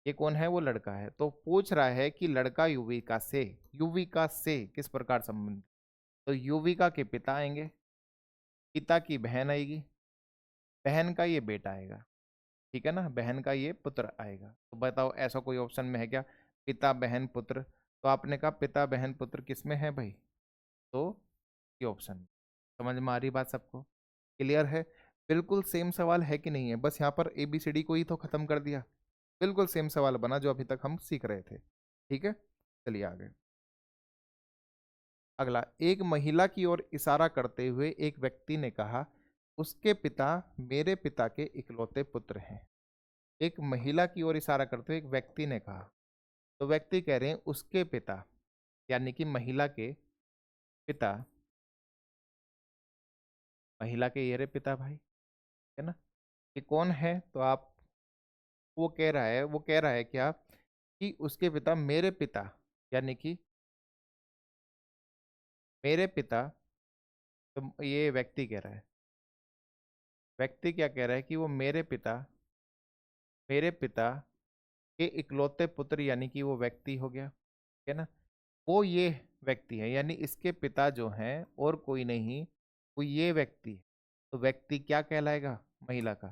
ये कौन है, वो लड़का है। तो पूछ रहा है कि लड़का युविका से, युविका से किस प्रकार संबंध, तो युविका के पिता आएंगे, पिता की बहन आएगी, बहन का ये बेटा आएगा। ठीक है ना, बहन का ये पुत्र आएगा। तो बताओ ऐसा कोई ऑप्शन में है क्या, पिता बहन पुत्र। तो आपने कहा पिता बहन पुत्र किस में है भाई, तो ये ऑप्शन। समझ में आ रही बात सबको, क्लियर है। बिल्कुल सेम सवाल है कि नहीं है, बस यहाँ पर ABCD को ही तो खत्म कर दिया। बिल्कुल सेम सवाल बना जो अभी तक हम सीख रहे थे। ठीक है, चलिए आगे। अगला, एक महिला की ओर इशारा करते हुए एक व्यक्ति ने कहा उसके पिता मेरे पिता के इकलौते पुत्र हैं। एक महिला की ओर इशारा करते हुए एक व्यक्ति ने कहा, तो व्यक्ति कह रहे हैं उसके पिता, यानी कि महिला के पिता, महिला के ये रे पिता भाई। है ना, ये कौन है, तो आप, वो कह रहा है, वो कह रहा है क्या कि उसके पिता मेरे पिता, यानी कि मेरे पिता, तो ये व्यक्ति कह रहा है, व्यक्ति क्या कह रहा है कि वो मेरे पिता के इकलौते पुत्र, यानी कि वो व्यक्ति हो गया, ठीक है ना। वो ये व्यक्ति है, यानी इसके पिता जो हैं और कोई नहीं, वो ये व्यक्ति है। तो व्यक्ति क्या कहलाएगा? महिला का।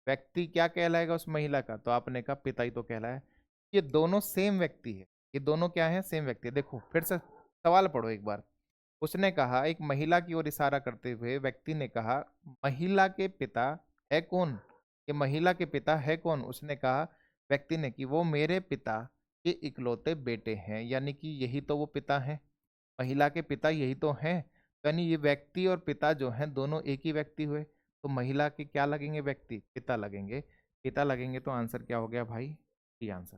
व्यक्ति क्या कहलाएगा उस महिला का? तो आपने कहा पिता ही तो कहलाया। ये दोनों सेम व्यक्ति है, ये दोनों क्या है? सेम व्यक्ति है। देखो फिर से सवाल पढ़ो एक बार। उसने कहा, एक महिला की ओर इशारा करते हुए व्यक्ति ने कहा, महिला के पिता है कौन? ये महिला के पिता है कौन? उसने कहा, व्यक्ति ने, कि वो मेरे पिता के इकलौते बेटे हैं, यानी कि यही तो वो पिता हैं। महिला के पिता यही तो हैं। यानी ये व्यक्ति और पिता जो हैं दोनों एक ही व्यक्ति हुए। तो महिला के क्या लगेंगे? व्यक्ति, पिता लगेंगे। पिता लगेंगे तो आंसर क्या हो गया भाई? ये आंसर।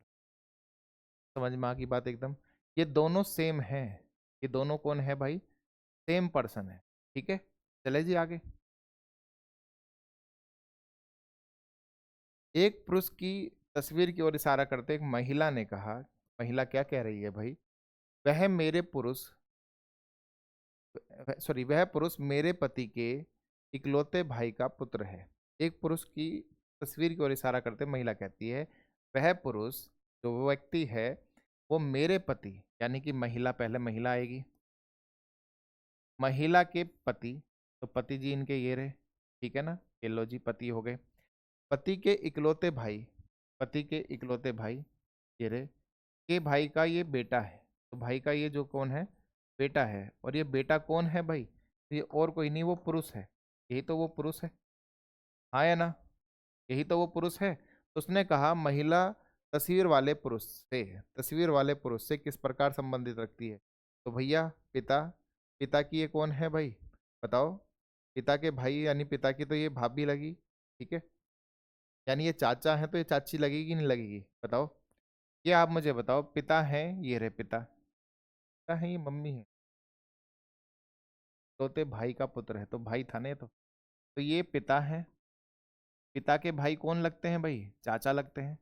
समझ में आ गई बात एकदम? ये दोनों सेम हैं। ये दोनों कौन है भाई? सेम पर्सन है। ठीक है, चले जी आगे। एक पुरुष की तस्वीर की ओर इशारा करते एक महिला ने कहा, महिला क्या कह रही है भाई? वह मेरे पुरुष सॉरी वह पुरुष मेरे पति के इकलौते भाई का पुत्र है। एक पुरुष की तस्वीर की ओर इशारा करते महिला कहती है, वह पुरुष जो वो व्यक्ति है, वो मेरे पति, यानी कि महिला, पहले महिला आएगी, महिला के पति। तो पति जी इनके ये रहे, ठीक है ना, ये लो जी पति हो गए। पति के इकलौते भाई, पति के इकलौते भाई ये रहे, के भाई का ये बेटा है। तो भाई का ये जो कौन है? बेटा है। और ये बेटा कौन है भाई? ये और कोई नहीं, वो पुरुष है। यही तो वो पुरुष है, हाँ या ना? यही तो वो पुरुष है। तो उसने कहा, महिला तस्वीर वाले पुरुष से किस प्रकार संबंधित रखती है? तो भैया पिता, पिता की ये कौन है भाई? बताओ। पिता के भाई यानी पिता की तो ये भाभी लगी, ठीक है। यानी ये चाचा है तो ये चाची लगेगी नहीं लगेगी? बताओ। ये आप मुझे बताओ, पिता है ये रहे पिता, पिता है ये मम्मी है, तोते भाई का पुत्र है, तो भाई था ने तो ये पिता है। पिता के भाई कौन लगते हैं भाई? चाचा लगते हैं।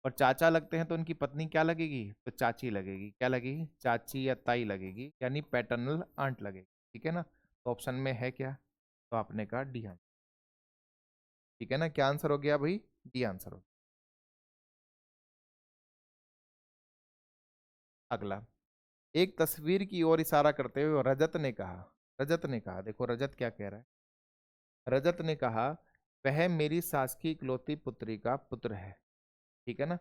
और चाचा लगते हैं तो उनकी पत्नी क्या लगेगी? तो चाची लगेगी। क्या लगेगी? चाची या ताई लगेगी, यानी पैटर्नल आंट लगेगी। ठीक है ना। तो ऑप्शन में है क्या? तो आपने कहा डी आंसर। ठीक है ना, क्या आंसर हो गया भाई? डी आंसर हो गया। अगला, एक तस्वीर की ओर इशारा करते हुए रजत ने कहा, देखो रजत क्या कह रहा है। रजत ने कहा, वह मेरी सास की इकलौती पुत्री का पुत्र है। ठीक है ना।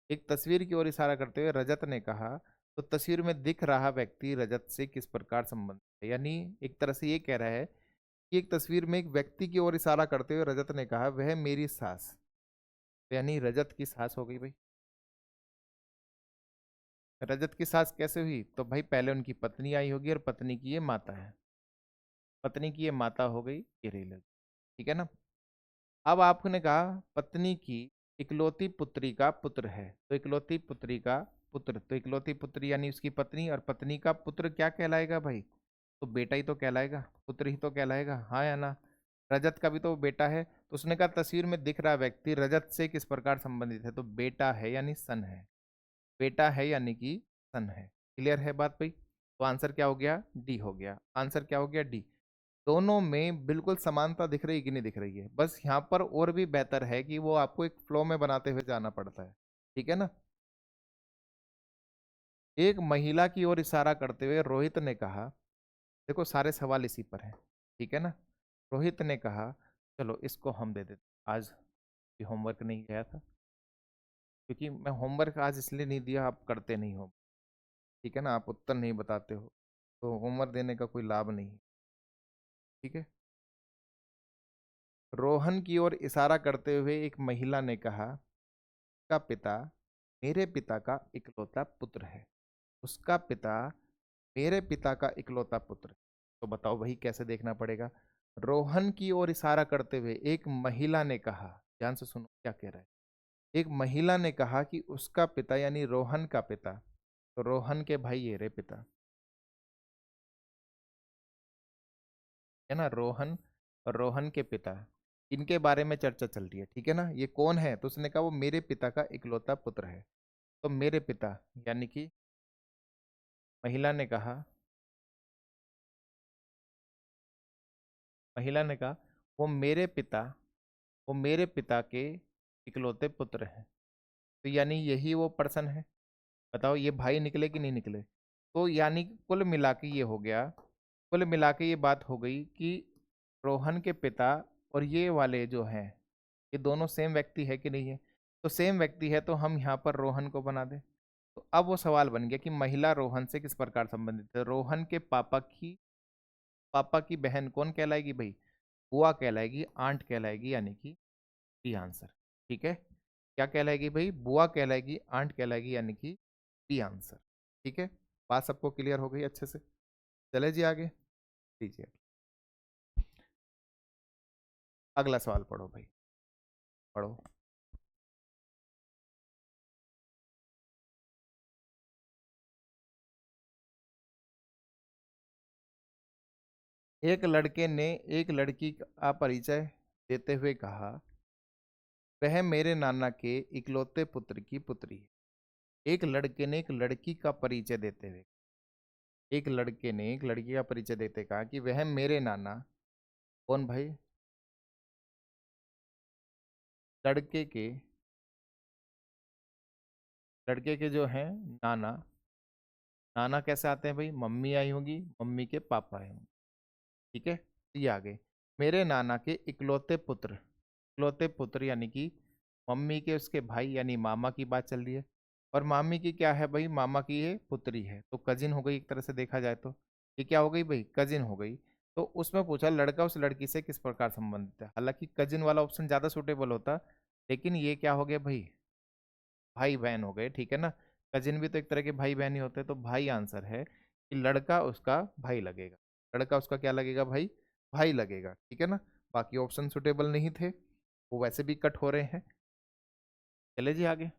एक तस्वीर की ओर इशारा करते हुए रजत ने कहा, तो तस्वीर में दिख रहा व्यक्ति रजत से किस प्रकार संबंधित है? यानी एक तरह से ये कह रहा है कि एक तस्वीर में एक व्यक्ति की ओर इशारा करते हुए रजत ने कहा, वह मेरी सास, तो यानी रजत की सास हो गई भाई। रजत की सास कैसे हुई? तो भाई पहले उनकी पत्नी आई होगी और पत्नी की ये माता है, पत्नी की ये माता हो गई, ये रही लड़की। ठीक है ना। अब आपने कहा पत्नी की इकलौती पुत्री का पुत्र है, तो इकलौती पुत्री का पुत्र, तो इकलौती पुत्री यानी उसकी पत्नी, और पत्नी का पुत्र क्या कहलाएगा भाई? तो बेटा ही तो कहलाएगा, पुत्र ही तो कहलाएगा, हाँ या ना? रजत का भी तो बेटा है। तो उसने कहा तस्वीर में दिख रहा व्यक्ति रजत से किस प्रकार संबंधित है? तो बेटा है यानी सन है, बेटा है यानी कि सन है। क्लियर है बात भाई? तो आंसर क्या हो गया? डी हो गया। आंसर क्या हो गया? डी। दोनों में बिल्कुल समानता दिख रही कि नहीं दिख रही है? बस यहाँ पर और भी बेहतर है कि वो आपको एक फ्लो में बनाते हुए जाना पड़ता है। ठीक है ना। एक महिला की ओर इशारा करते हुए रोहित ने कहा, देखो सारे सवाल इसी पर हैं, ठीक है ना। रोहित ने कहा, चलो इसको हम दे देते, आज भी होमवर्क नहीं गया था, क्योंकि मैं होमवर्क आज इसलिए नहीं दिया, आप करते नहीं हो, ठीक है ना, आप उत्तर नहीं बताते हो, तो होमवर्क देने का कोई लाभ नहीं है, ठीक है। रोहन की ओर इशारा करते हुए एक महिला ने कहा, का पिता मेरे पिता का इकलौता पुत्र है, उसका पिता मेरे पिता का इकलौता पुत्र है। तो बताओ वही कैसे देखना पड़ेगा। रोहन की ओर इशारा करते हुए एक महिला ने कहा, ध्यान से सुनो क्या कह रहा है। एक महिला ने कहा कि उसका पिता यानी रोहन का पिता, तो रोहन के भाई ये रे पिता, है ना, रोहन और रोहन के पिता, इनके बारे में चर्चा चल रही है, ठीक है ना। ये कौन है? तो उसने कहा वो मेरे पिता का इकलौता पुत्र है। तो मेरे पिता यानी कि महिला ने कहा, महिला ने कहा वो मेरे पिता के इकलौते पुत्र हैं। तो यानी यही वो पर्सन है। बताओ ये भाई निकले कि नहीं निकले। तो यानी कि कुल मिला के ये हो गया, कुल मिला के ये बात हो गई कि रोहन के पिता और ये वाले जो हैं, ये दोनों सेम व्यक्ति है कि नहीं है। तो सेम व्यक्ति है तो हम यहाँ पर रोहन को बना दें। तो अब वो सवाल बन गया कि महिला रोहन से किस प्रकार संबंधित है। रोहन के पापा की बहन कौन कहलाएगी भाई, बुआ कहलाएगी, आंट कहलाएगी, यानी कि बी आंसर। ठीक है, क्या कहलाएगी भाई, बुआ कहलाएगी, आंट कहलाएगी, यानी कि बी आंसर। ठीक है, बात सबको क्लियर हो गई अच्छे से। चले जी आगे, लीजिए अगला सवाल पढ़ो भाई, पढ़ो। एक लड़के ने एक लड़की का परिचय देते हुए कहा, वह मेरे नाना के इकलौते पुत्र की पुत्री है। एक लड़के ने एक लड़की का परिचय देते हुए, एक लड़के ने एक लड़की का परिचय देते कहा कि वह मेरे नाना, कौन भाई, लड़के के लड़के के जो हैं नाना, नाना कैसे आते हैं भाई, मम्मी आई होगी, मम्मी के पापा आए होंगे। ठीक है, तो ये आ गए मेरे नाना के इकलौते पुत्र यानी कि मम्मी के उसके भाई यानी मामा की बात चल रही है। और मामी की क्या है भाई, मामा की ये पुत्री है, तो कजिन हो गई एक तरह से देखा जाए तो। ये क्या हो गई भाई, कजिन हो गई। तो उसमें पूछा लड़का उस लड़की से किस प्रकार संबंधित है। हालांकि कजिन वाला ऑप्शन ज्यादा सुटेबल होता, लेकिन ये क्या हो गया भाई, भाई बहन हो गए। ठीक है ना, कजिन भी तो एक तरह के भाई बहन ही होते हैं। तो भाई आंसर है कि लड़का उसका भाई लगेगा, लड़का उसका क्या लगेगा भाई, भाई लगेगा। ठीक है ना, बाकी ऑप्शन सुटेबल नहीं थे, वो वैसे भी कट हो रहे हैं। चले जी आगे।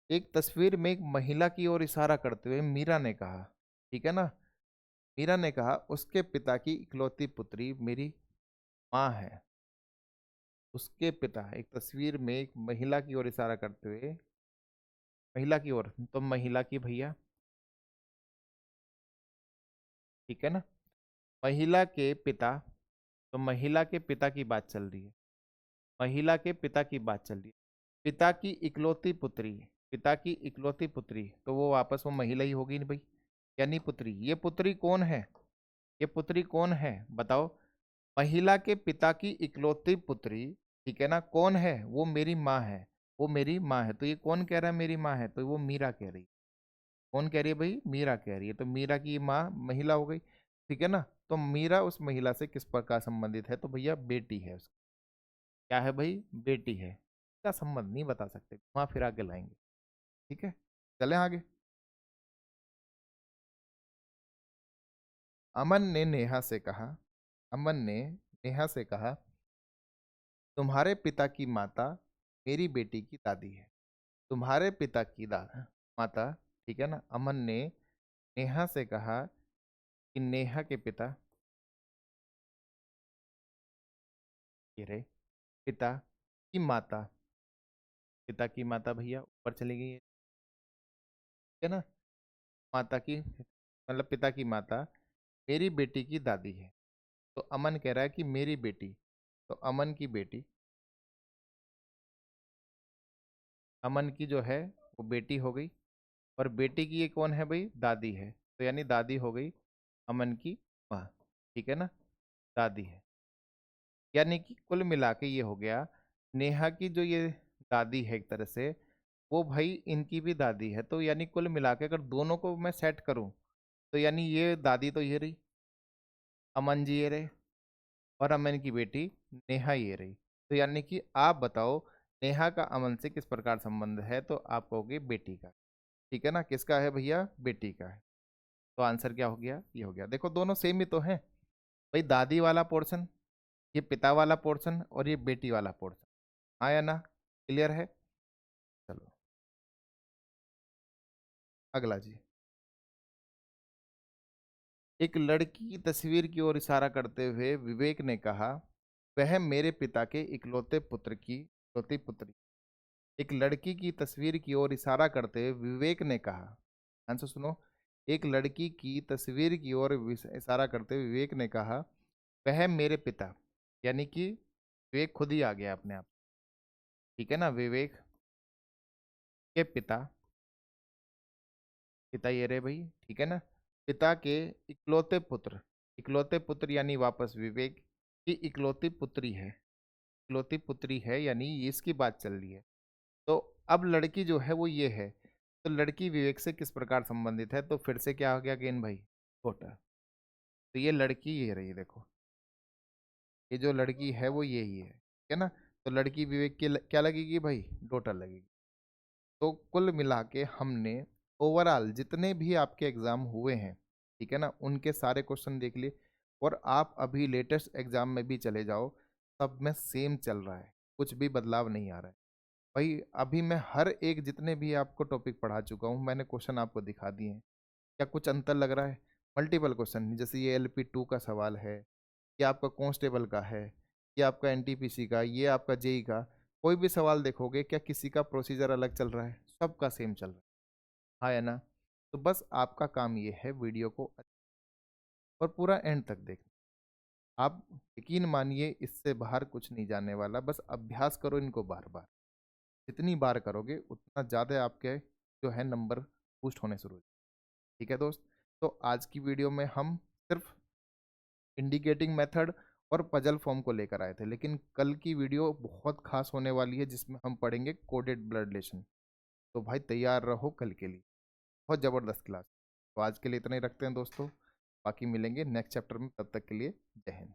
एक तस्वीर में एक महिला की ओर इशारा करते हुए मीरा ने कहा, ठीक है ना, मीरा ने कहा उसके पिता की इकलौती पुत्री मेरी माँ है। उसके पिता, एक तस्वीर में एक महिला की ओर इशारा करते हुए, महिला की ओर तो महिला की भैया, ठीक है ना, महिला के पिता, तो महिला के पिता की बात चल रही है, महिला के पिता की बात चल रही है। पिता की इकलौती पुत्री, पिता की इकलौती पुत्री, तो वो वापस वो महिला ही होगी नहीं भाई, यानी पुत्री। ये पुत्री कौन है, ये पुत्री कौन है बताओ, महिला के पिता की इकलौती पुत्री। ठीक है ना, कौन है, वो मेरी माँ है, वो मेरी माँ है। तो ये कौन कह रहा है मेरी माँ है, तो वो मीरा कह रही है। कौन कह रही है भाई, मीरा कह रही है। तो मीरा की माँ महिला हो गई। ठीक है ना, तो मीरा उस महिला से किस प्रकार संबंधित है, तो भैया बेटी है उसकी। क्या है भाई, बेटी है। इसका संबंध नहीं बता सकते, वहां फिर आगे लाएंगे। ठीक है, चले आगे। अमन ने नेहा से कहा, अमन ने नेहा से कहा तुम्हारे पिता की माता मेरी बेटी की दादी है। तुम्हारे पिता की माता, ठीक है ना, अमन ने नेहा से कहा कि नेहा के पिता, ये रहे, पिता की माता, पिता की माता भैया ऊपर चली गई है। ठीक है ना, माता की मतलब पिता की माता मेरी बेटी की दादी है। तो अमन कह रहा है कि मेरी बेटी, तो अमन की बेटी, अमन की जो है वो बेटी हो गई। और बेटी की ये कौन है भाई, दादी है। तो यानी दादी हो गई अमन की माँ। ठीक है ना, दादी है। यानी कि कुल मिला के ये हो गया, नेहा की जो ये दादी है एक तरह से, वो भाई इनकी भी दादी है। तो यानी कुल मिला के अगर दोनों को मैं सेट करूं, तो यानी ये दादी तो ये रही, अमन जी ये रहे, और अमन की बेटी नेहा ये रही। तो यानी कि आप बताओ नेहा का अमन से किस प्रकार संबंध है, तो आप कहोगे बेटी का। ठीक है ना, किसका है भैया, बेटी का है। तो आंसर क्या हो गया, ये हो गया। देखो दोनों सेम ही तो है भाई, दादी वाला पोर्शन, ये पिता वाला पोर्शन, और ये बेटी वाला पोर्शन। हाँ या ना, क्लियर है। चलो अगला जी। एक लड़की की तस्वीर की ओर इशारा करते हुए विवेक ने कहा, वह मेरे पिता के इकलौते पुत्र की इकलौती पुत्री। एक लड़की की तस्वीर की ओर इशारा करते हुए विवेक ने कहा, आंसर सुनो, एक लड़की की तस्वीर की ओर इशारा करते हुए विवेक ने कहा वह मेरे पिता, यानी कि विवेक खुद ही आ गया अपने आप, ठीक है ना। विवेक के पिता, पिता ये रहे भाई, ठीक है ना। पिता के इकलौते पुत्र यानी वापस विवेक की इकलौती पुत्री है, इकलौती पुत्री है, यानी ये इसकी बात चल रही है। तो अब लड़की जो है वो ये है, तो लड़की विवेक से किस प्रकार संबंधित है, तो फिर से क्या हो गया गेन भाई, डॉटर। तो ये लड़की ये रही, देखो ये जो लड़की है वो यही है, ठीक है ना। तो लड़की विवेक की क्या लगेगी भाई, डॉटर लगेगी। तो कुल मिला के हमने ओवरऑल जितने भी आपके एग्जाम हुए हैं, ठीक है ना, उनके सारे क्वेश्चन देख लिए। और आप अभी लेटेस्ट एग्जाम में भी चले जाओ, सब में सेम चल रहा है, कुछ भी बदलाव नहीं आ रहा है भाई। अभी मैं हर एक जितने भी आपको टॉपिक पढ़ा चुका हूँ, मैंने क्वेश्चन आपको दिखा दिए हैं। क्या कुछ अंतर लग रहा है? मल्टीपल क्वेश्चन, जैसे ये LP2 का सवाल है, ये आपका कांस्टेबल का है, ये आपका NTPC का, ये आपका जेई का। कोई भी सवाल देखोगे, क्या किसी का प्रोसीजर अलग चल रहा है? सबका सेम चल रहा है, हाँ है ना। तो बस आपका काम ये है वीडियो को और पूरा एंड तक देखना। आप यकीन मानिए इससे बाहर कुछ नहीं जाने वाला, बस अभ्यास करो इनको बार बार। जितनी बार करोगे उतना ज़्यादा आपके जो है नंबर बूस्ट होने शुरू हो जाएंगे। ठीक है दोस्त, तो आज की वीडियो में हम सिर्फ इंडिकेटिंग मेथड और पजल फॉर्म को लेकर आए थे, लेकिन कल की वीडियो बहुत खास होने वाली है जिसमें हम पढ़ेंगे कोडेड ब्लड रिलेशन। तो भाई तैयार रहो कल के लिए, बहुत ज़बरदस्त क्लास। तो आज के लिए इतना ही रखते हैं दोस्तों, बाकी मिलेंगे नेक्स्ट चैप्टर में, तब तक के लिए जय हिंद।